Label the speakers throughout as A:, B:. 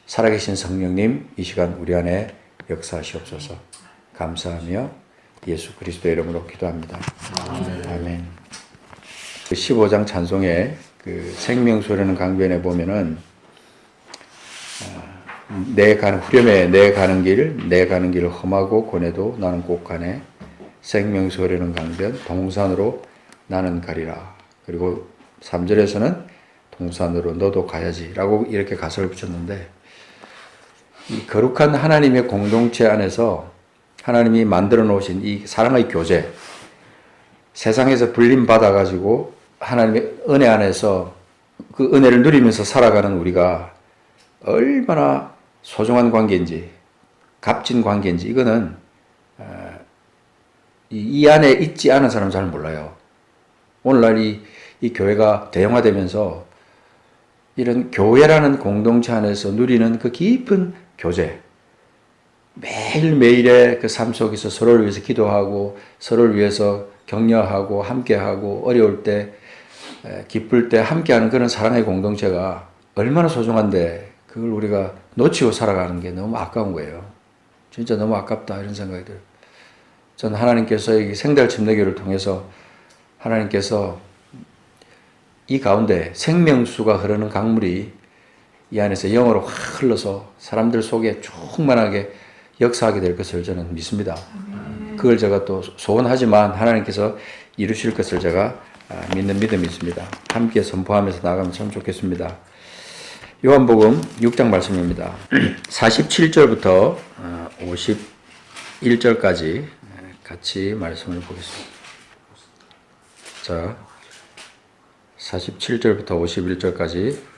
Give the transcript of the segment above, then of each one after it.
A: 살아계신 성령님, 이 시간 우리 안에 역사하시옵소서. 감사하며 예수 그리스도의 이름으로 기도합니다. 아멘. 15장 찬송의 그 생명수라는 강변에 보면은 후렴에 내 가는 길을 험하고 고뇌도 나는 꼭 가네. 생명수라는 강변 동산으로 나는 가리라. 그리고 3절에서는 동산으로 너도 가야지 라고 이렇게 가사를 붙였는데, 이 거룩한 하나님의 공동체 안에서 하나님이 만들어 놓으신 이 사랑의 교제, 세상에서 불림 받아가지고 하나님의 은혜 안에서 그 은혜를 누리면서 살아가는 우리가 얼마나 소중한 관계인지, 값진 관계인지, 이거는 이 안에 있지 않은 사람은 잘 몰라요. 오늘날 이 교회가 대형화되면서 이런 교회라는 공동체 안에서 누리는 그 깊은 교제, 매일매일의 그 삶 속에서 서로를 위해서 기도하고 서로를 위해서 격려하고 함께하고 어려울 때 기쁠 때 함께하는 그런 사랑의 공동체가 얼마나 소중한데 그걸 우리가 놓치고 살아가는 게 너무 아까운 거예요. 진짜 너무 아깝다 이런 생각이 들어요. 저는 하나님께서 이 생달 침례교를 통해서 하나님께서 이 가운데 생명수가 흐르는 강물이 이 안에서 영으로 확 흘러서 사람들 속에 충만하게 역사하게 될 것을 저는 믿습니다. 그걸 제가 또 소원하지만 하나님께서 이루실 것을 제가 믿는 믿음이 있습니다. 함께 선포하면서 나가면 참 좋겠습니다. 요한복음 6장 말씀입니다. 47절부터 51절까지 같이 말씀을 보겠습니다. 자, 47절부터 51절까지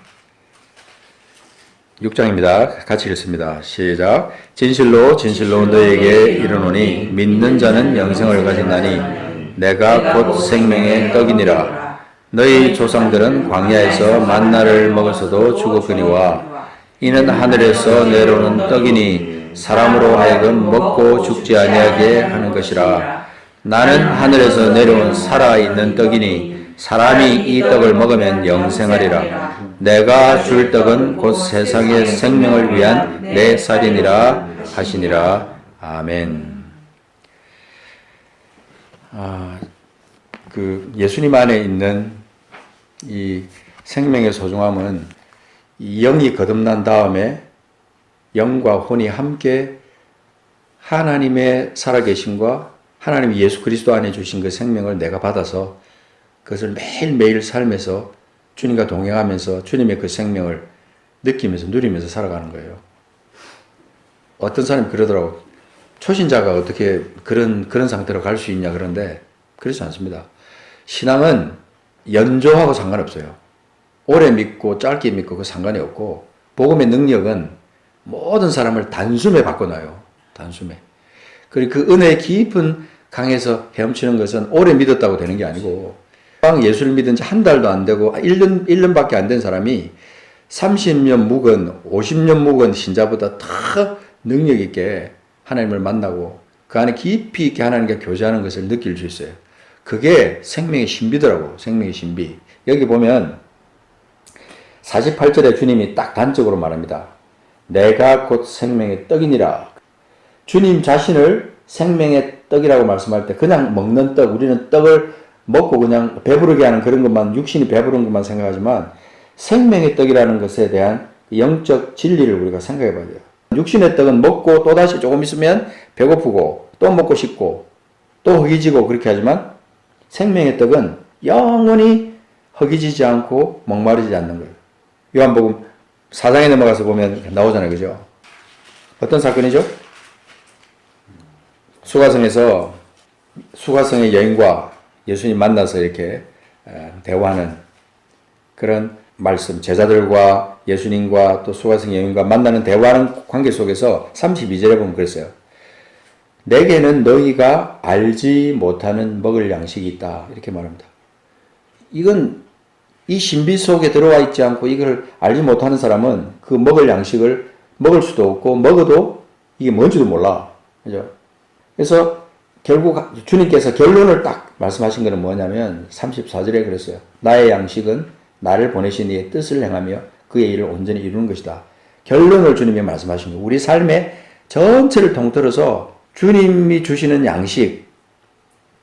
A: 6장입니다. 같이 읽습니다. 시작. 진실로 진실로 너에게 이르노니 믿는 자는 영생을 가진다니 내가 곧 생명의 떡이니라. 너희 조상들은 광야에서 만나를 먹었어도 죽었거니와 이는 하늘에서 내려오는 떡이니 사람으로 하여금 먹고 죽지 아니하게 하는 것이라. 나는 하늘에서 내려온 살아있는 떡이니 사람이 이 떡을 먹으면 영생하리라. 내가 줄 떡은 곧 세상의 생명을 위한 내 살이니라 하시니라. 아멘. 예수님 안에 있는 이 생명의 소중함은 이 영이 거듭난 다음에 영과 혼이 함께 하나님의 살아계심과 하나님 예수 그리스도 안에 주신 그 생명을 내가 받아서 그것을 매일매일 삶에서 주님과 동행하면서 주님의 그 생명을 느끼면서 누리면서 살아가는 거예요. 어떤 사람이 그러더라고. 초신자가 어떻게 그런 상태로 갈 수 있냐 그런데 그렇지 않습니다. 신앙은 연조하고 상관없어요. 오래 믿고 짧게 믿고 그 상관이 없고, 복음의 능력은 모든 사람을 단숨에 바꿔놔요. 단숨에. 그리고 그 은혜의 깊은 강에서 헤엄치는 것은 오래 믿었다고 되는 게 아니고, 예수를 믿은 지 한 달도 안 되고 1년밖에 안 된 사람이 30년 묵은 50년 묵은 신자보다 더 능력 있게 하나님을 만나고 그 안에 깊이 있게 하나님과 교제하는 것을 느낄 수 있어요. 그게 생명의 신비더라고. 생명의 신비. 여기 보면 48절에 주님이 딱 단적으로 말합니다. 내가 곧 생명의 떡이니라. 주님 자신을 생명의 떡이라고 말씀할 때 그냥 먹는 떡, 우리는 떡을 먹고 그냥 배부르게 하는 그런 것만, 육신이 배부른 것만 생각하지만 생명의 떡이라는 것에 대한 영적 진리를 우리가 생각해 봐야 돼요. 육신의 떡은 먹고 또다시 조금 있으면 배고프고 또 먹고 싶고 또 허기지고 그렇게 하지만 생명의 떡은 영원히 허기지지 않고 목마르지 않는 거예요. 요한복음 4장에 넘어가서 보면 나오잖아요. 그죠? 어떤 사건이죠? 수가성의 여인과 예수님 만나서 이렇게 대화하는 그런 말씀, 제자들과 예수님과 또 수가성 여인과 만나는 대화하는 관계 속에서 32절에 보면 그랬어요. 내게는 너희가 알지 못하는 먹을 양식이 있다. 이렇게 말합니다. 이건 이 신비 속에 들어와 있지 않고 이걸 알지 못하는 사람은 그 먹을 양식을 먹을 수도 없고 먹어도 이게 뭔지도 몰라. 그죠? 그래서 결국 주님께서 결론을 딱 말씀하신 것은 뭐냐면 34절에 그랬어요. 나의 양식은 나를 보내신 이의 뜻을 행하며 그의 일을 온전히 이루는 것이다. 결론을 주님이 말씀하신 거예요. 우리 삶의 전체를 통틀어서 주님이 주시는 양식,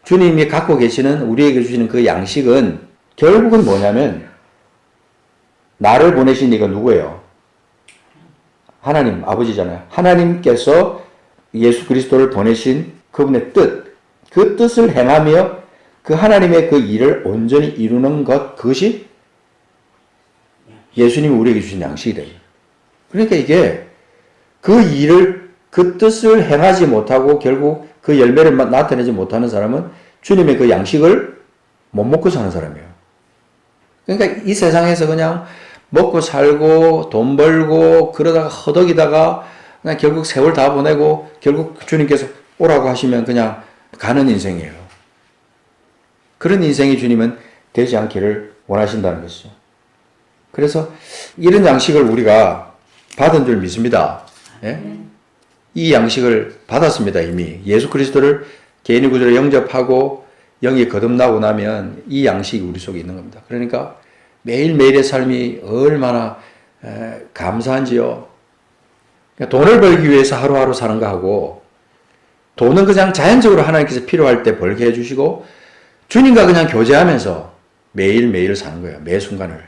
A: 주님이 갖고 계시는 우리에게 주시는 그 양식은 결국은 뭐냐면 나를 보내신 이가 누구예요? 하나님, 아버지잖아요. 하나님께서 예수 그리스도를 보내신 그분의 뜻, 그 뜻을 행하며 그 하나님의 그 일을 온전히 이루는 것, 그것이 예수님이 우리에게 주신 양식이 됩니다. 그러니까 이게 그 일을, 그 뜻을 행하지 못하고 결국 그 열매를 나타내지 못하는 사람은 주님의 그 양식을 못 먹고 사는 사람이에요. 그러니까 이 세상에서 그냥 먹고 살고 돈 벌고 그러다가 허덕이다가 그냥 결국 세월 다 보내고 결국 주님께서 오라고 하시면 그냥 가는 인생이에요. 그런 인생이 주님은 되지 않기를 원하신다는 것이죠. 그래서 이런 양식을 우리가 받은 줄 믿습니다. 예? 이 양식을 받았습니다. 이미 예수 그리스도를 개인의 구주로 영접하고 영이 거듭나고 나면 이 양식이 우리 속에 있는 겁니다. 그러니까 매일매일의 삶이 얼마나 감사한지요. 돈을 벌기 위해서 하루하루 사는 거하고 돈은 그냥 자연적으로 하나님께서 필요할 때 벌게 해주시고 주님과 그냥 교제하면서 매일매일을 사는 거예요. 매 순간을.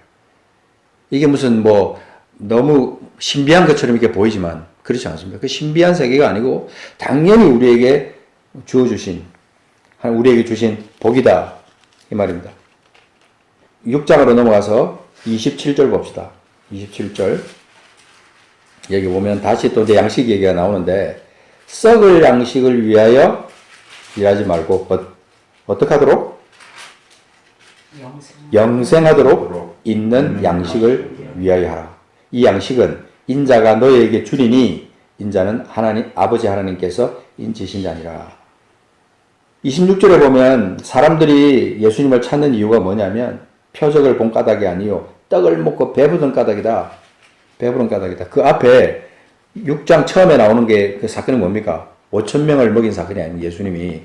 A: 이게 무슨 뭐 너무 신비한 것처럼 이렇게 보이지만 그렇지 않습니다. 그 신비한 세계가 아니고 당연히 우리에게 주어주신, 우리에게 주신 복이다 이 말입니다. 6장으로 넘어가서 27절 봅시다. 27절. 여기 보면 다시 또 이제 양식 얘기가 나오는데 썩을 양식을 위하여 일하지 말고 어떻게 하도록? 영생하도록 있는 양식을 위하여 하라. 이 양식은 인자가 너희에게 주리니 인자는 하나님 아버지 하나님께서 인치신 자니라. 26절에 보면 사람들이 예수님을 찾는 이유가 뭐냐면 표적을 본 까닭이 아니요 떡을 먹고 배부른 까닭이다. 배부른 까닭이다. 그 앞에 6장 처음에 나오는 게 그 사건이 뭡니까? 5,000명을 먹인 사건이 아니면 예수님이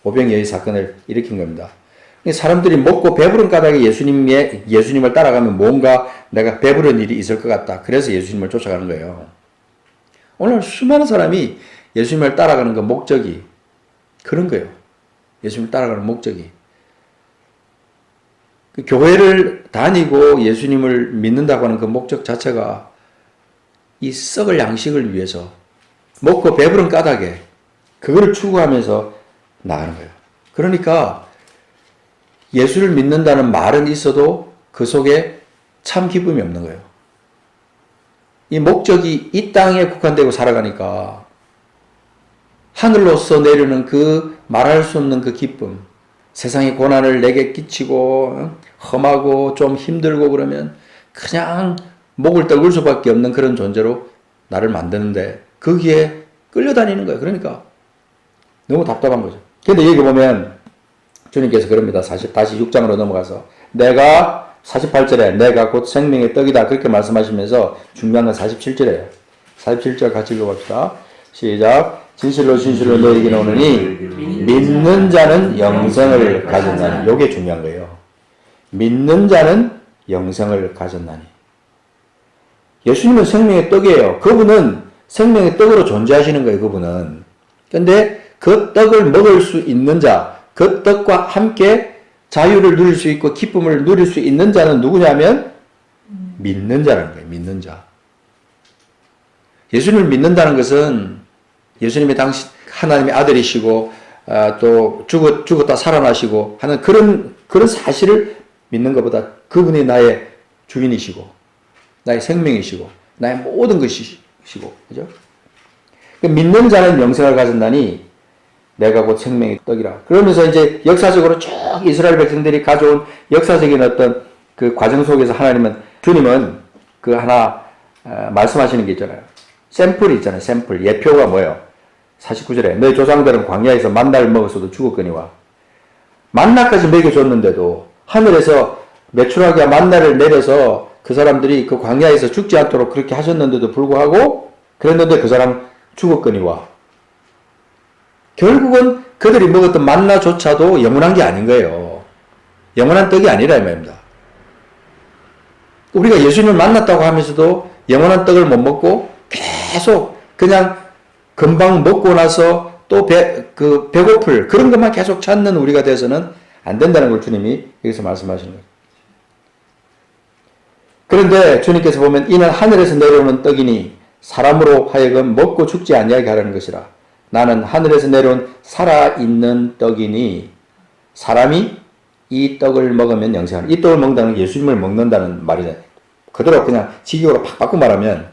A: 오병이어의 사건을 일으킨 겁니다. 사람들이 먹고 배부른 까닭에 예수님을 따라가면 뭔가 내가 배부른 일이 있을 것 같다. 그래서 예수님을 쫓아가는 거예요. 오늘 수많은 사람이 예수님을 따라가는 그 목적이 그런 거예요. 예수님을 따라가는 목적이. 그 교회를 다니고 예수님을 믿는다고 하는 그 목적 자체가 이 썩을 양식을 위해서 먹고 배부른 까닭에 그거를 추구하면서 나가는 거예요. 그러니까 예수를 믿는다는 말은 있어도 그 속에 참 기쁨이 없는 거예요. 이 목적이 이 땅에 국한되고 살아가니까 하늘로서 내려오는 그 말할 수 없는 그 기쁨, 세상의 고난을 내게 끼치고 험하고 좀 힘들고 그러면 그냥 목을 떨굴 수밖에 없는 그런 존재로 나를 만드는데 거기에 끌려다니는 거예요. 그러니까 너무 답답한 거죠. 근데 여기 보면 주님께서 그럽니다. 다시 6장으로 넘어가서 내가 48절에 내가 곧 생명의 떡이다 그렇게 말씀하시면서 중요한 건 47절이에요. 47절 같이 읽어봅시다. 시작. 진실로 진실로 너희에게 오느니 믿는 자는 영생을 가졌나니. 이게 중요한 거예요. 믿는 자는 영생을 가졌나니. 예수님은 생명의 떡이에요. 그분은 생명의 떡으로 존재하시는 거예요. 그분은. 근데 그 떡을 먹을 수 있는 자, 그 떡과 함께 자유를 누릴 수 있고 기쁨을 누릴 수 있는 자는 누구냐면 믿는 자라는 거예요. 믿는 자. 예수님을 믿는다는 것은 예수님이 당시 하나님의 아들이시고 또 죽었다 살아나시고 하는 그런 사실을 믿는 것보다 그분이 나의 주인이시고 나의 생명이시고 나의 모든 것이시고 그죠? 믿는 자는 영생을 가진다니 내가 곧 생명의 떡이라. 그러면서 이제 역사적으로 쭉 이스라엘 백성들이 가져온 역사적인 어떤 그 과정 속에서 주님은 그 하나 말씀하시는 게 있잖아요. 샘플이 있잖아요. 샘플. 예표가 뭐예요? 49절에 너희 조상들은 광야에서 만나를 먹었어도 죽었거니와. 만나까지 먹여줬는데도 하늘에서 메추라기와 만나를 내려서 그 사람들이 그 광야에서 죽지 않도록 그렇게 하셨는데도 불구하고 그랬는데 그 사람 죽었거니와. 결국은 그들이 먹었던 만나조차도 영원한 게 아닌 거예요. 영원한 떡이 아니라 이 말입니다. 우리가 예수님을 만났다고 하면서도 영원한 떡을 못 먹고 계속 그냥 금방 먹고 나서 또 배고플 그런 것만 계속 찾는 우리가 돼서는 안 된다는 걸 주님이 여기서 말씀하시는 거예요. 그런데 주님께서 보면 이는 하늘에서 내려오는 떡이니 사람으로 하여금 먹고 죽지 아니하게 하라는 것이라. 나는 하늘에서 내려온 살아있는 떡이니 사람이 이 떡을 먹으면 영생하라. 이 떡을 먹는다는 건 예수님을 먹는다는 말이잖아요. 그대로 그냥 직역으로 팍 바꾸고 말하면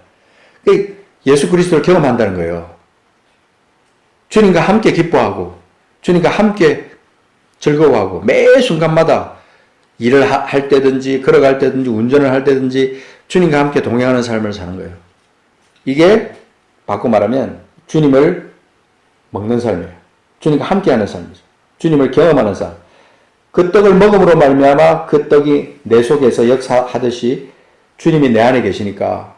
A: 예수 그리스도를 경험한다는 거예요. 주님과 함께 기뻐하고 주님과 함께 즐거워하고 매 순간마다 일을 할 때든지 걸어갈 때든지 운전을 할 때든지 주님과 함께 동행하는 삶을 사는 거예요. 이게 바꿔 말하면 주님을 먹는 삶이에요. 주님과 함께하는 삶이죠. 주님을 경험하는 삶. 그 떡을 먹음으로 말미암아 그 떡이 내 속에서 역사하듯이 주님이 내 안에 계시니까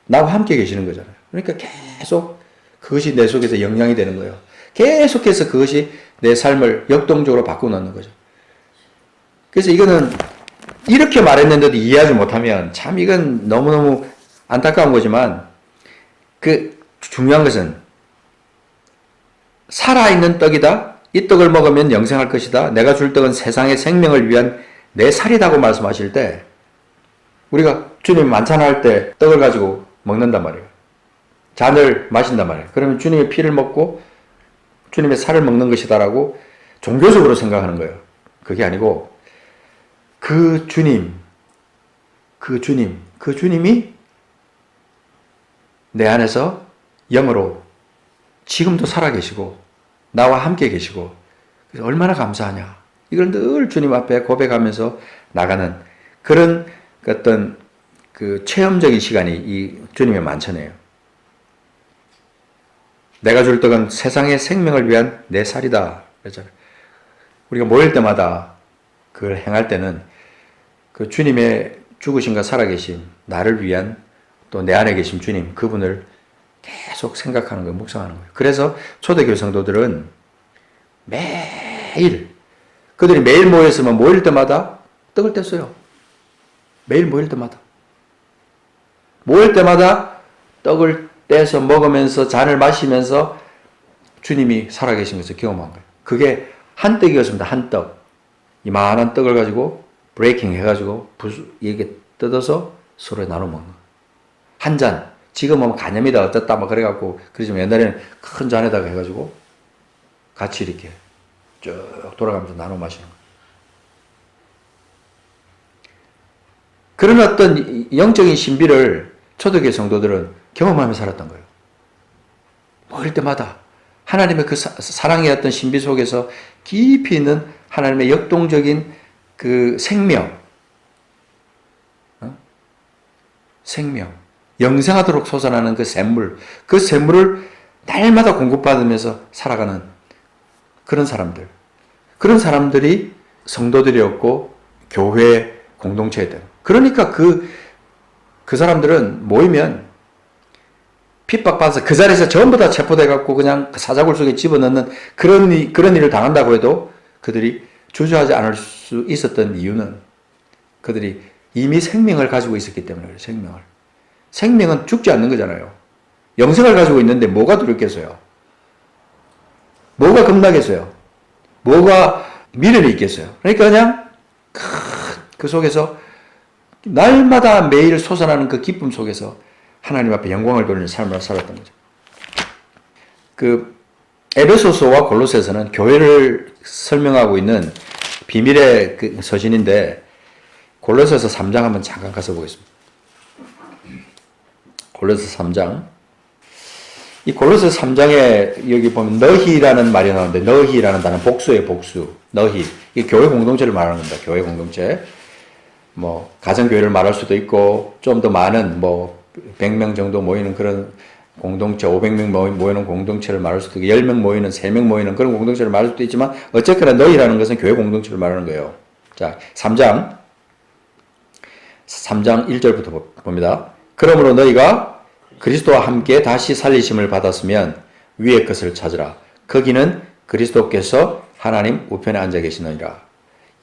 A: 나와 함께 계시는 거잖아요. 그러니까 계속 그것이 내 속에서 영향이 되는 거예요. 계속해서 그것이 내 삶을 역동적으로 바꿔놓는 거죠. 그래서 이거는 이렇게 말했는데도 이해하지 못하면 참 이건 너무너무 안타까운 거지만 그 중요한 것은 살아있는 떡이다. 이 떡을 먹으면 영생할 것이다. 내가 줄 떡은 세상의 생명을 위한 내 살이다고 말씀하실 때 우리가 주님 만찬할 때 떡을 가지고 먹는단 말이에요. 잔을 마신단 말이에요. 그러면 주님의 피를 먹고 주님의 살을 먹는 것이다라고 종교적으로 생각하는 거예요. 그게 아니고 그 주님이 내 안에서 영으로 지금도 살아계시고 나와 함께 계시고 그래서 얼마나 감사하냐. 이걸 늘 주님 앞에 고백하면서 나가는 그런 어떤 그 체험적인 시간이 이 주님의 만찬이에요. 내가 줄 떡은 세상의 생명을 위한 내 살이다. 그렇잖아요. 우리가 모일 때마다 그걸 행할 때는 그 주님의 죽으심과 살아계심, 나를 위한 또 내 안에 계신 주님, 그분을 계속 생각하는 거예요. 묵상하는 거예요. 그래서 초대교회 성도들은 매일, 그들이 매일 모였으면 모일 때마다 떡을 뗐어요. 매일 모일 때마다. 모일 때마다 떡을 떼서 먹으면서 잔을 마시면서 주님이 살아계신 것을 경험한 거예요. 그게 한 떡이었습니다. 한 떡. 이만한 떡을 가지고 브레이킹 해가지고 이게 뜯어서 서로 나눠 먹는 거예요. 한 잔. 지금은 간염이다 어쨌다 막 그래갖고 그러지만 옛날에는 큰 잔에다가 해가지고 같이 이렇게 쭉 돌아가면서 나눠 마시는 거예요. 그런 어떤 영적인 신비를 초대교회 성도들은 경험하며 살았던 거예요. 모일 때마다 하나님의 그 사랑의 어떤 신비 속에서 깊이 있는 하나님의 역동적인 그 생명, 영생하도록 솟아나는 그 샘물, 그 샘물을 날마다 공급받으면서 살아가는 그런 사람들이 성도들이었고 교회 공동체였다. 그러니까 그 사람들은 모이면 핍박받아서 그 자리에서 전부 다 체포돼갖고 그냥 사자굴 속에 집어넣는 그런 일을 당한다고 해도 그들이 주저하지 않을 수 있었던 이유는 그들이 이미 생명을 가지고 있었기 때문에 그래요. 생명은 죽지 않는 거잖아요. 영생을 가지고 있는데 뭐가 두렵겠어요? 뭐가 겁나겠어요? 뭐가 미련이 있겠어요? 그러니까 그냥 그 속에서 날마다 매일 솟아나는 그 기쁨 속에서 하나님 앞에 영광을 돌리는 삶을 살았던 거죠. 그 에베소서와 골로새서는 교회를 설명하고 있는 비밀의 그 서신인데 골로새서 3장 한번 잠깐 가서 보겠습니다. 골로새 3장. 이 골로새 3장에 여기 보면 너희라는 말이 나오는데 너희라는 단어는 복수예요, 복수. 너희. 이게 교회 공동체를 말하는 겁니다. 교회 공동체. 뭐 가정교회를 말할 수도 있고 좀 더 많은 뭐 100명 정도 모이는 그런 공동체, 500명 모이는 공동체를 말할 수도 있고 10명 모이는, 3명 모이는 그런 공동체를 말할 수도 있지만 어쨌거나 너희라는 것은 교회 공동체를 말하는 거예요. 자, 3장 1절부터 봅니다. 그러므로 너희가 그리스도와 함께 다시 살리심을 받았으면 위의 것을 찾으라. 거기는 그리스도께서 하나님 우편에 앉아 계시느니라.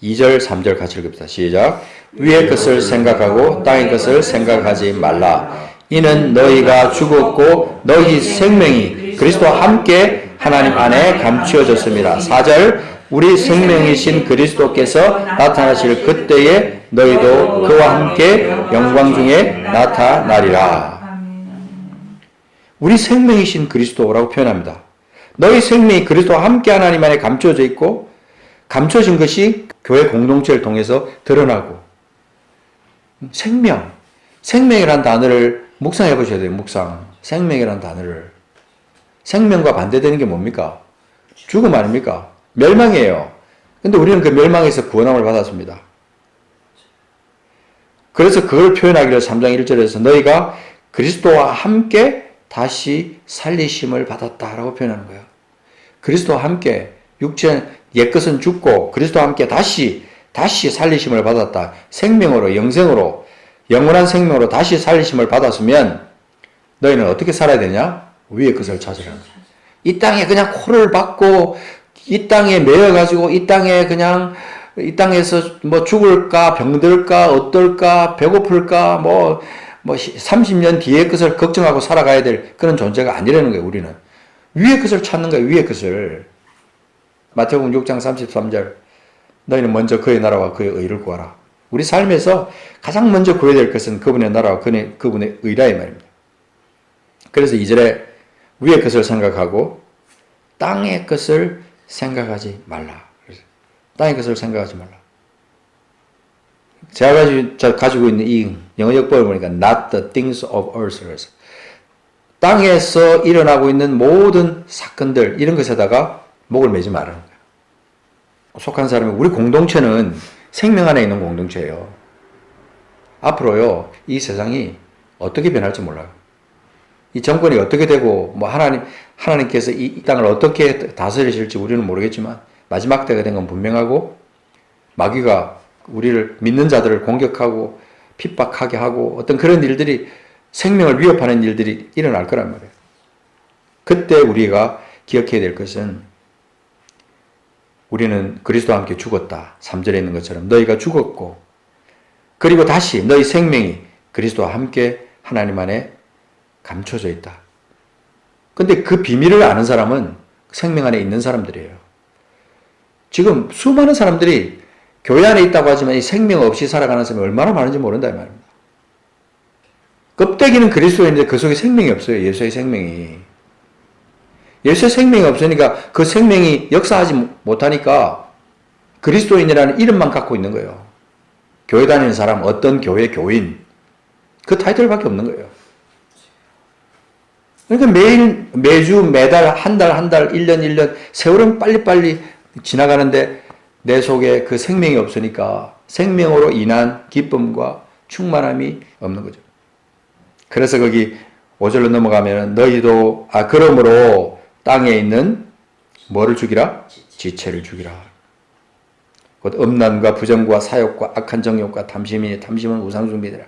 A: 2절, 3절 같이 읽읍시다. 시작. 위의 것을 생각하고 땅의 것을 생각하지 말라. 이는 너희가 죽었고 너희 생명이 그리스도와 함께 하나님 안에 감추어졌습니다. 4절 우리 생명이신 그리스도께서 나타나실 그때에 너희도 그와 함께 영광 중에 나타나리라. 우리 생명이신 그리스도라고 표현합니다. 너희 생명이 그리스도와 함께 하나님 안에 감춰져 있고 감춰진 것이 교회 공동체를 통해서 드러나고 생명이라는 단어를 묵상해 보셔야 돼요. 생명이라는 단어를. 생명과 반대되는 게 뭡니까? 죽음 아닙니까? 멸망이에요. 근데 우리는 그 멸망에서 구원함을 받았습니다. 그래서 그걸 표현하기를 3장 1절에서 너희가 그리스도와 함께 다시 살리심을 받았다라고 표현하는 거예요. 그리스도와 함께 육체 옛것은 죽고 그리스도와 함께 다시 살리심을 받았다. 생명으로 영생으로 영원한 생명으로 다시 살리심을 받았으면 너희는 어떻게 살아야 되냐? 위의 것을 찾으라. 이 땅에 그냥 코를 박고 이 땅에 매여가지고 이 땅에서 뭐 죽을까 병들까 어떨까 배고플까 뭐 30년 뒤의 것을 걱정하고 살아가야 될 그런 존재가 아니라는 거예요. 우리는 위의 것을 찾는 거예요. 위의 것을. 마태복음 6장 33절 너희는 먼저 그의 나라와 그의 의를 구하라. 우리 삶에서 가장 먼저 구해야 될 것은 그분의 나라와 그분의 의라 이 말입니다. 그래서 2절에 위의 것을 생각하고 땅의 것을 생각하지 말라. 땅의 것을 생각하지 말라. 제가 가지고 있는 이 영어 역법을 보니까 not the things of earth. 땅에서 일어나고 있는 모든 사건들 이런 것에다가 목을 매지 말라는 거예요. 속한 사람이 우리 공동체는 생명 안에 있는 공동체예요. 앞으로요 이 세상이 어떻게 변할지 몰라요. 이 정권이 어떻게 되고 뭐 하나님께서 이 땅을 어떻게 다스리실지 우리는 모르겠지만 마지막 때가 된 건 분명하고 마귀가 우리를 믿는 자들을 공격하고 핍박하게 하고 어떤 그런 일들이 생명을 위협하는 일들이 일어날 거란 말이에요. 그때 우리가 기억해야 될 것은 우리는 그리스도와 함께 죽었다. 3절에 있는 것처럼 너희가 죽었고 그리고 다시 너희 생명이 그리스도와 함께 하나님 안에 감춰져 있다. 근데 그 비밀을 아는 사람은 생명 안에 있는 사람들이에요. 지금 수많은 사람들이 교회 안에 있다고 하지만 이 생명 없이 살아가는 사람이 얼마나 많은지 모른다 이 말입니다. 껍데기는 그리스도인데 그 속에 생명이 없어요. 예수의 생명이. 예수의 생명이 없으니까 그 생명이 역사하지 못하니까 그리스도인이라는 이름만 갖고 있는 거예요. 교회 다니는 사람, 어떤 교회 교인. 그 타이틀밖에 없는 거예요. 그러니까 매주, 매달, 한 달, 1년, 세월은 빨리빨리 지나가는데 내 속에 그 생명이 없으니까 생명으로 인한 기쁨과 충만함이 없는 거죠. 그래서 거기 5절로 넘어가면 너희도 그러므로 땅에 있는 뭐를 죽이라? 지체를 죽이라. 곧 음란과 부정과 사욕과 악한 정욕과 탐심은 우상숭배더라.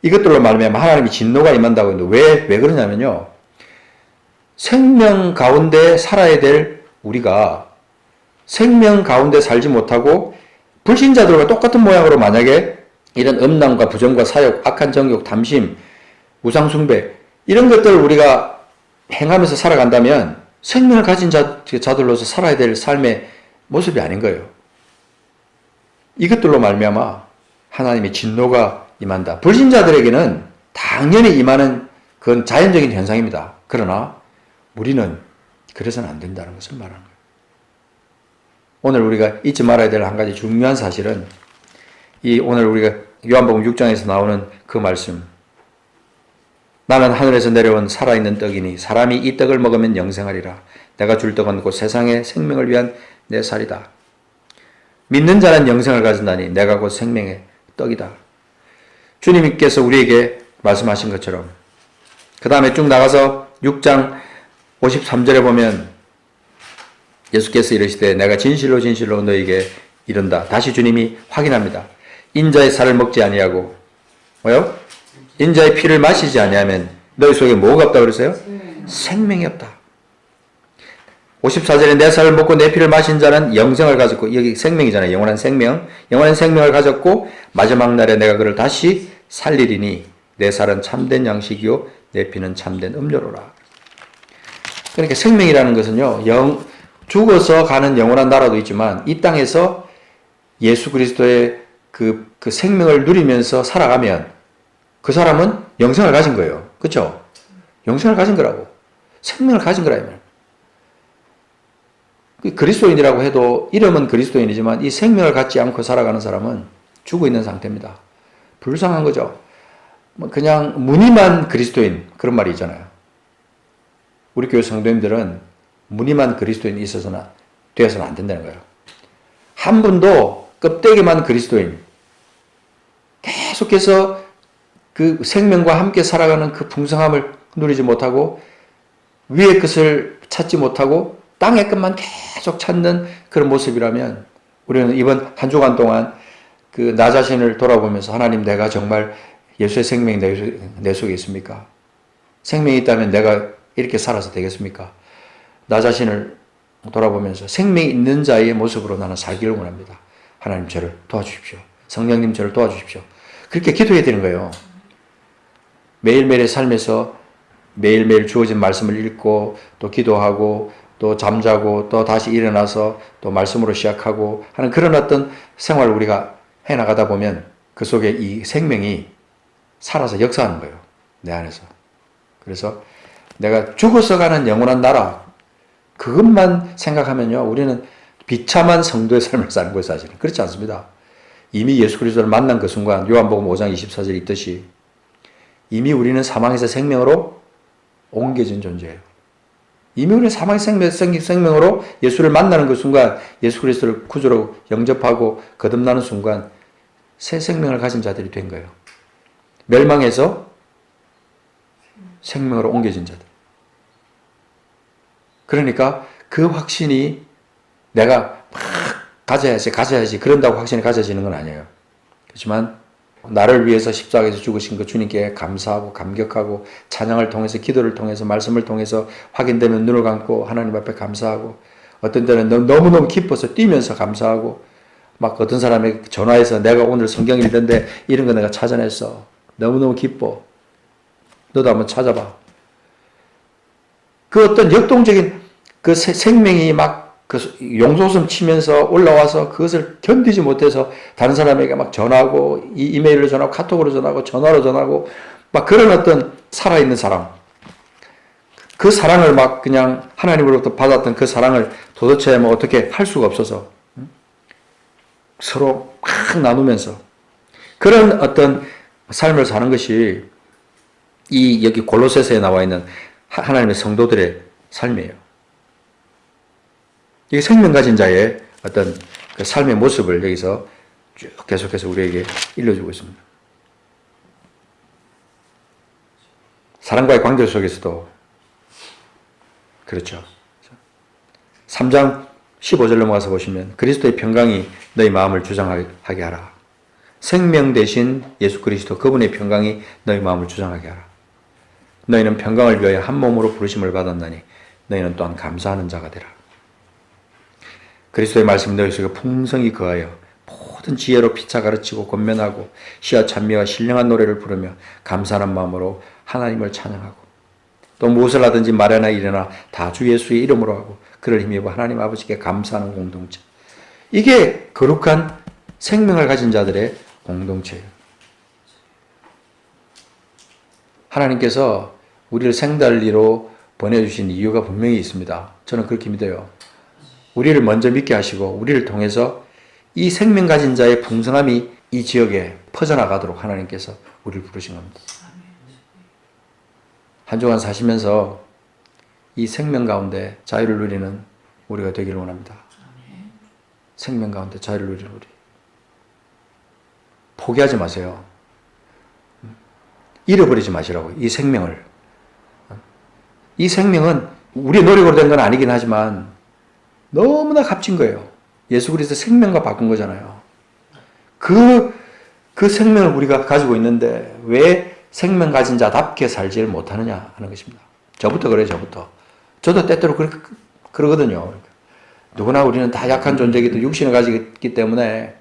A: 이것들로 말하면 하나님이 진노가 임한다고 했는데 왜 그러냐면요. 생명 가운데 살아야 될 우리가 생명 가운데 살지 못하고 불신자들과 똑같은 모양으로 만약에 이런 음란과 부정과 사욕, 악한 정욕, 탐심, 우상숭배 이런 것들을 우리가 행하면서 살아간다면 생명을 가진 자들로서 살아야 될 삶의 모습이 아닌 거예요. 이것들로 말미암아 하나님의 진노가 임한다. 불신자들에게는 당연히 임하는 그건 자연적인 현상입니다. 그러나 우리는 그래서는 안 된다는 것을 말하는 거예요. 오늘 우리가 잊지 말아야 될 한 가지 중요한 사실은 오늘 우리가 요한복음 6장에서 나오는 그 말씀. 나는 하늘에서 내려온 살아있는 떡이니 사람이 이 떡을 먹으면 영생하리라. 내가 줄 떡은 곧 세상의 생명을 위한 내 살이다. 믿는 자는 영생을 가진다니 내가 곧 생명의 떡이다. 주님께서 우리에게 말씀하신 것처럼 그 다음에 쭉 나가서 6장 53절에 보면 예수께서 이르시되 내가 진실로 너희에게 이른다. 다시 주님이 확인합니다. 인자의 살을 먹지 아니하고 뭐요? 인자의 피를 마시지 아니하면 너희 속에 뭐가 없다고 그랬어요? 생명이 없다. 54절에 내 살을 먹고 내 피를 마신 자는 영생을 가졌고 여기 생명이잖아요. 영원한 생명을 가졌고 마지막 날에 내가 그를 다시 살리리니 내 살은 참된 양식이요 내 피는 참된 음료로라. 그러니까 생명이라는 것은요, 죽어서 가는 영원한 나라도 있지만 이 땅에서 예수 그리스도의 그 생명을 누리면서 살아가면 그 사람은 영생을 가진 거예요. 그렇죠? 영생을 가진 거라고. 생명을 가진 거라면. 그리스도인이라고 해도 이름은 그리스도인이지만 이 생명을 갖지 않고 살아가는 사람은 죽어 있는 상태입니다. 불쌍한 거죠. 그냥 무늬만 그리스도인 그런 말이 있잖아요. 우리 교회 성도님들은 무늬만 그리스도인이 되어서는 안 된다는 거예요. 한 분도 껍데기만 그리스도인, 계속해서 그 생명과 함께 살아가는 그 풍성함을 누리지 못하고 위의 것을 찾지 못하고 땅의 것만 계속 찾는 그런 모습이라면 우리는 이번 한 주간 동안 그 나 자신을 돌아보면서 하나님, 내가 정말 예수의 생명이 내 속에 있습니까? 생명이 있다면 내가 이렇게 살아서 되겠습니까? 나 자신을 돌아보면서 생명이 있는 자의 모습으로 나는 살기를 원합니다. 하나님 저를 도와주십시오. 성령님 저를 도와주십시오. 그렇게 기도해야 되는 거예요. 매일매일의 삶에서 매일매일 주어진 말씀을 읽고 또 기도하고 또 잠자고 또 다시 일어나서 또 말씀으로 시작하고 하는 그런 어떤 생활을 우리가 해나가다 보면 그 속에 이 생명이 살아서 역사하는 거예요. 내 안에서. 그래서 내가 죽어서 가는 영원한 나라, 그것만 생각하면요, 우리는 비참한 성도의 삶을 사는 거예요, 사실은. 그렇지 않습니다. 이미 예수 그리스도를 만난 그 순간, 요한복음 5장 24절에 있듯이 이미 우리는 사망에서 생명으로 옮겨진 존재예요. 이미 우리는 사망에서 생명으로 예수를 만나는 그 순간, 예수 그리스도를 구주로 영접하고 거듭나는 순간 새 생명을 가진 자들이 된 거예요. 멸망에서 생명으로 옮겨진 자들. 그러니까 그 확신이 내가 막 가져야지 그런다고 확신이 가져지는 건 아니에요. 그렇지만 나를 위해서 십자가에서 죽으신 그 주님께 감사하고 감격하고 찬양을 통해서, 기도를 통해서, 말씀을 통해서 확인되면 눈을 감고 하나님 앞에 감사하고, 어떤 때는 너무너무 기뻐서 뛰면서 감사하고, 막 어떤 사람에게 전화해서 내가 오늘 성경 읽는데 이런 거 내가 찾아냈어. 너무너무 기뻐. 너도 한번 찾아봐. 그 어떤 역동적인 그 생명이 막 그 용솟음 치면서 올라와서 그것을 견디지 못해서 다른 사람에게 막 전화하고, 이메일로 전화하고, 카톡으로 전화하고, 전화로 전화하고, 막 그런 어떤 살아있는 사람. 그 사랑을 막 그냥 하나님으로부터 받았던 그 사랑을 도대체 뭐 어떻게 할 수가 없어서 서로 막 나누면서 그런 어떤 삶을 사는 것이 이 여기 골로새서에 나와 있는 하나님의 성도들의 삶이에요. 이 생명 가진 자의 어떤 그 삶의 모습을 여기서 쭉 계속해서 우리에게 일러주고 있습니다. 사랑과의 관계 속에서도 그렇죠. 3장 15절 넘어가서 보시면 그리스도의 평강이 너희 마음을 주장하게 하라. 생명 대신 예수 그리스도 그분의 평강이 너희 마음을 주장하게 하라. 너희는 평강을 위하여 한 몸으로 부르심을 받았나니 너희는 또한 감사하는 자가 되라. 그리스도의 말씀 너희 속에 풍성히 거하여 모든 지혜로 피차 가르치고 권면하고 시와 찬미와 신령한 노래를 부르며 감사하는 마음으로 하나님을 찬양하고, 또 무엇을 하든지 말하나 일어나 다 주 예수의 이름으로 하고 그를 힘입어 하나님 아버지께 감사하는 공동체. 이게 거룩한 생명을 가진 자들의 공동체예요. 하나님께서 우리를 생달리로 보내주신 이유가 분명히 있습니다. 저는 그렇게 믿어요. 우리를 먼저 믿게 하시고 우리를 통해서 이 생명 가진 자의 풍성함이 이 지역에 퍼져나가도록 하나님께서 우리를 부르신 겁니다. 한 주간 사시면서 이 생명 가운데 자유를 누리는 우리가 되기를 원합니다. 생명 가운데 자유를 누리는 우리. 포기하지 마세요. 잃어버리지 마시라고, 이 생명을. 이 생명은 우리의 노력으로 된 건 아니긴 하지만 너무나 값진 거예요. 예수 그리스도 생명과 바꾼 거잖아요. 그 생명을 우리가 가지고 있는데 왜 생명 가진 자답게 살지를 못하느냐 하는 것입니다. 저부터 그래요, 저부터. 저도 때때로 그러거든요. 누구나 우리는 다 약한 존재이기 때문에 육신을 가지고 있기 때문에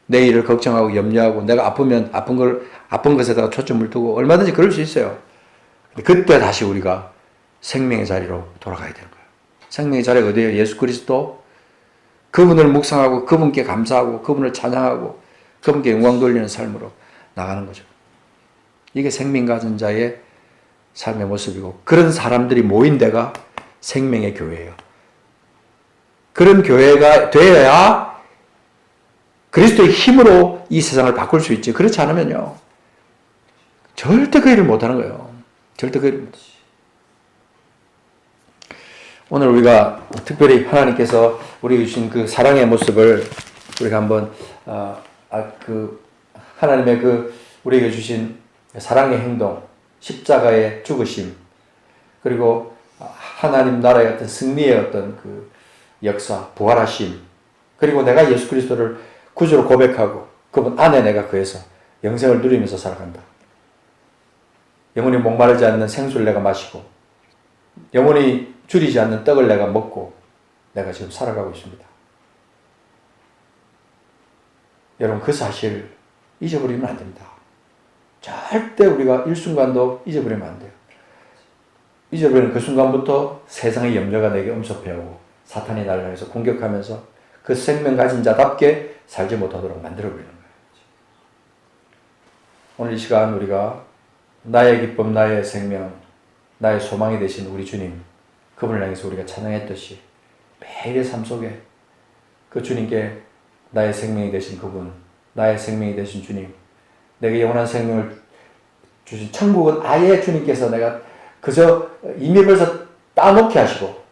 A: 내일을 걱정하고 염려하고 내가 아프면 아픈 것에다가 초점을 두고 얼마든지 그럴 수 있어요. 그때 다시 우리가 생명의 자리로 돌아가야 되는 거예요. 생명의 자리가 어디예요? 예수 그리스도. 그분을 묵상하고 그분께 감사하고 그분을 찬양하고 그분께 영광 돌리는 삶으로 나가는 거죠. 이게 생명 가진 자의 삶의 모습이고 그런 사람들이 모인 데가 생명의 교회예요. 그런 교회가 되어야 그리스도의 힘으로 이 세상을 바꿀 수 있지. 그렇지 않으면요. 절대 그 일을 못하는 거예요. 절대 그 일을 못하지. 오늘 우리가 특별히 하나님께서 우리에게 주신 그 사랑의 모습을 우리가 한번 하나님의 우리에게 주신 사랑의 행동, 십자가의 죽으심, 그리고 하나님 나라의 어떤 승리의 어떤 그 역사, 부활하심, 그리고 내가 예수 그리스도를 구주로 고백하고 그분 안에 내가 거해서 영생을 누리면서 살아간다. 영원히 목마르지 않는 생수를 내가 마시고 영원히 줄이지 않는 떡을 내가 먹고 내가 지금 살아가고 있습니다. 여러분 그 사실 잊어버리면 안 됩니다. 절대 우리가 일순간도 잊어버리면 안 돼요. 잊어버리는 그 순간부터 세상의 염려가 내게 엄습해오고 사탄이 나를 향해서 공격하면서 그 생명 가진 자답게 살지 못하도록 만들어버리는 거예요. 오늘 이 시간 우리가 나의 기쁨, 나의 생명, 나의 소망이 되신 우리 주님, 그분을 향해서 우리가 찬양했듯이 매일의 삶 속에 그 주님께 나의 생명이 되신 그분, 나의 생명이 되신 주님, 내게 영원한 생명을 주신 천국은 아예 주님께서 내가 그저 이미 벌써 따놓게 하시고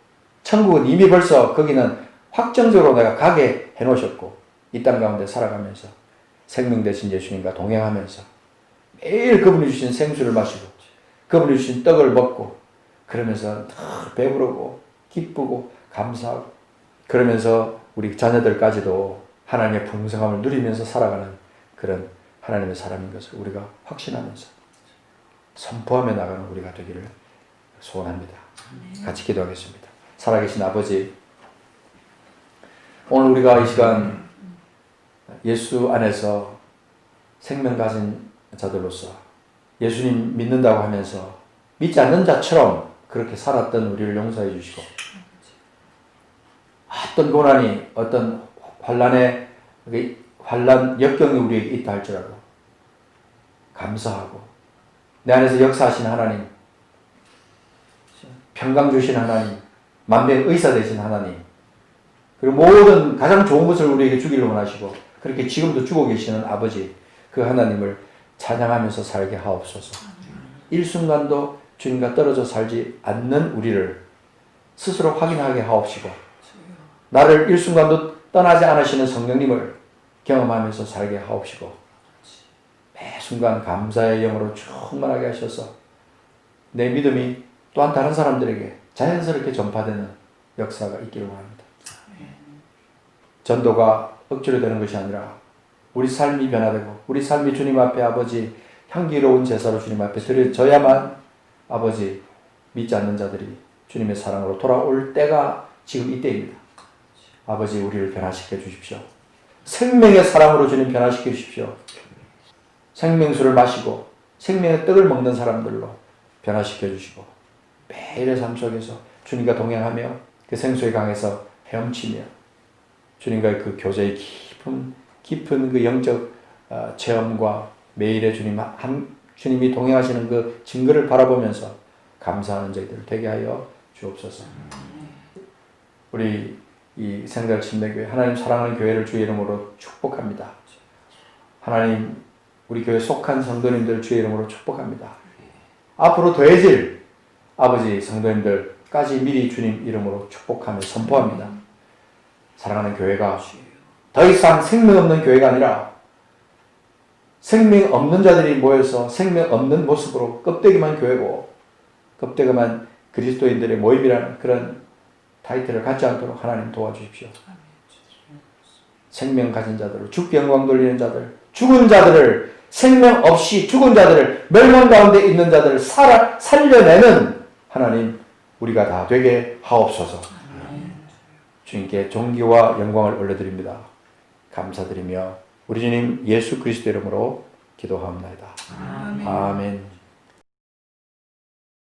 A: 천국은 이미 벌써 거기는 확정적으로 내가 가게 해놓으셨고 이 땅 가운데 살아가면서 생명 되신 예수님과 동행하면서 매일 그분이 주신 생수를 마시고 그분이 주신 떡을 먹고 그러면서 배부르고 기쁘고 감사하고 그러면서 우리 자녀들까지도 하나님의 풍성함을 누리면서 살아가는 그런 하나님의 사람인 것을 우리가 확신하면서 선포하며 나가는 우리가 되기를 소원합니다. 같이 기도하겠습니다. 살아계신 아버지, 오늘 우리가 이 시간 예수 안에서 생명 가진 자들로서 예수님 믿는다고 하면서 믿지 않는 자처럼 그렇게 살았던 우리를 용서해 주시고 어떤 고난이 어떤 환난 역경이 우리에게 있다 할지라도 감사하고 내 안에서 역사하신 하나님, 평강 주신 하나님, 만병 의사 되신 하나님, 그리고 모든 가장 좋은 것을 우리에게 주기를 원하시고 그렇게 지금도 주고 계시는 아버지, 그 하나님을 찬양하면서 살게 하옵소서. 일순간도 주님과 떨어져 살지 않는 우리를 스스로 확인하게 하옵시고 나를 일순간도 떠나지 않으시는 성령님을 경험하면서 살게 하옵시고 매 순간 감사의 영으로 충만하게 하셔서 내 믿음이 또한 다른 사람들에게 자연스럽게 전파되는 역사가 있기를 원합니다. 전도가 억지로 되는 것이 아니라 우리 삶이 변화되고 우리 삶이 주님 앞에 아버지 향기로운 제사로 주님 앞에 드려져야만 아버지 믿지 않는 자들이 주님의 사랑으로 돌아올 때가 지금 이때입니다. 아버지 우리를 변화시켜 주십시오. 생명의 사랑으로 주님 변화시켜 주십시오. 생명수를 마시고 생명의 떡을 먹는 사람들로 변화시켜 주시고 매일의 삶 속에서 주님과 동행하며 그 생수의 강에서 헤엄치며 주님과의 그 교제의 깊은 그 영적 체험과 매일의 주님이 동행하시는 그 증거를 바라보면서 감사하는 저희들 되게 하여 주옵소서. 우리 이 생각 침례교회 하나님 사랑하는 교회를 주의 이름으로 축복합니다. 하나님 우리 교회 속한 성도님들 주의 이름으로 축복합니다. 앞으로 더해질 아버지 성도님들까지 미리 주님 이름으로 축복하며 선포합니다. 사랑하는 교회가 더 이상 생명 없는 교회가 아니라 생명 없는 자들이 모여서 생명 없는 모습으로 껍데기만 교회고 껍데기만 그리스도인들의 모임이라는 그런 타이틀을 갖지 않도록 하나님 도와주십시오. 생명 가진 자들을 죽게 영광 돌리는 자들, 죽은 자들을 생명 없이 죽은 자들을 멸망 가운데 있는 자들을 살려내는 하나님 우리가 다 되게 하옵소서. 주님께 존귀와 영광을 올려드립니다. 감사드리며 우리 주님 예수 그리스도 이름으로 기도하옵나이다. 아멘.